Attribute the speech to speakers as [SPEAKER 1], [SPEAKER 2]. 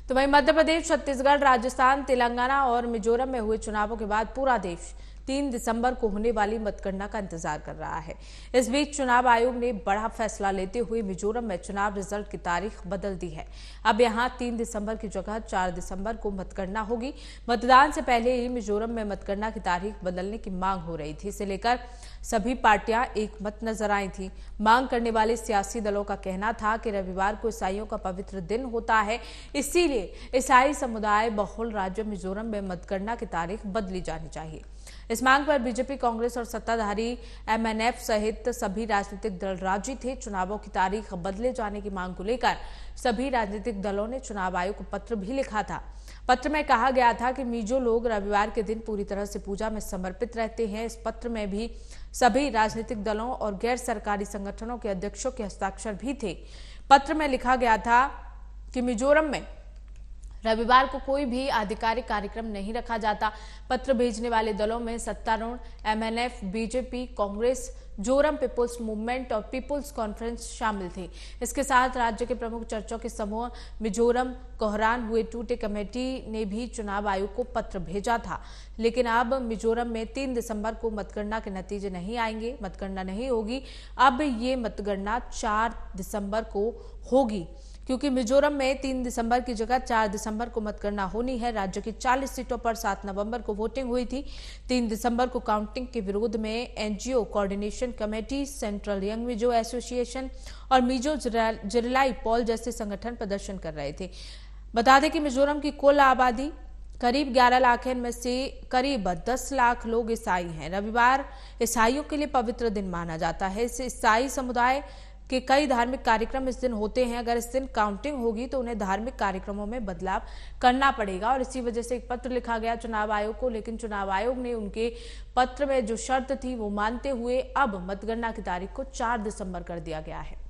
[SPEAKER 1] तो वहीं मध्य प्रदेश, छत्तीसगढ़, राजस्थान, तेलंगाना और मिजोरम में हुए चुनावों के बाद पूरा देश 3 दिसंबर को होने वाली मतगणना का इंतजार कर रहा है। इस बीच चुनाव आयोग ने बड़ा फैसला लेते हुए मिजोरम में चुनाव रिजल्ट की तारीख बदल दी है। अब यहां 3 दिसंबर की जगह 4 दिसंबर को मतगणना होगी। मतदान से पहले ही मिजोरम में मतगणना की तारीख बदलने की मांग हो रही थी। इसे लेकर सभी पार्टियां एक मत नजर आई थी। मांग करने वाले सियासी दलों का कहना था कि रविवार को ईसाइयों का पवित्र दिन होता है, इसीलिए ईसाई समुदाय बहुल राज्य मिजोरम में मतगणना की तारीख बदली जानी चाहिए। इस मांग पर बीजेपी, कांग्रेस और सत्ताधारी एमएनएफ सहित सभी राजनीतिक दल राजी थे। चुनावों की तारीख बदले जाने की मांग को लेकर सभी राजनीतिक दलों ने चुनाव आयोग को पत्र भी लिखा था। पत्र में कहा गया था कि मिजो लोग रविवार के दिन पूरी तरह से पूजा में समर्पित रहते हैं। इस पत्र में भी सभी राजनीतिक दलों और गैर सरकारी संगठनों के अध्यक्षों के हस्ताक्षर भी थे। पत्र में लिखा गया था कि मिजोरम में रविवार को कोई भी आधिकारिक कार्यक्रम नहीं रखा जाता। पत्र भेजने वाले दलों में सत्तारूढ़ MNF, BJP, Congress, Zoram People's Movement और पीपुल्स कॉन्फ्रेंस शामिल थे। इसके साथ राज्य के प्रमुख चर्चों के समूह मिजोरम कोहरान हुए टूटे कमेटी ने भी चुनाव आयोग को पत्र भेजा था। लेकिन अब मिजोरम में 3 दिसंबर को मतगणना के नतीजे नहीं आएंगे, मतगणना नहीं होगी। अब ये मतगणना 4 दिसंबर को होगी, क्योंकि मिजोरम में 3 दिसंबर की जगह 4 दिसंबर को मतगणना होनी है। राज्य की 40 सीटों पर 7 नवंबर को वोटिंग हुई थी। 3 दिसंबर को काउंटिंग के विरोध में NGO coordination committee, central young Mizo association और मिजो जिरलाई पॉल जैसे संगठन प्रदर्शन कर रहे थे। बता दें कि मिजोरम की कुल आबादी करीब 11 लाख है। इनमें से करीब 10 लाख लोग ईसाई हैं। रविवार ईसाइयों के लिए पवित्र दिन माना जाता है। इस ईसाई समुदाय के कई धार्मिक कार्यक्रम इस दिन होते हैं। अगर इस दिन काउंटिंग होगी तो उन्हें धार्मिक कार्यक्रमों में बदलाव करना पड़ेगा और इसी वजह से एक पत्र लिखा गया चुनाव आयोग को। लेकिन चुनाव आयोग ने उनके पत्र में जो शर्त थी वो मानते हुए अब मतगणना की तारीख को 4 दिसंबर कर दिया गया है।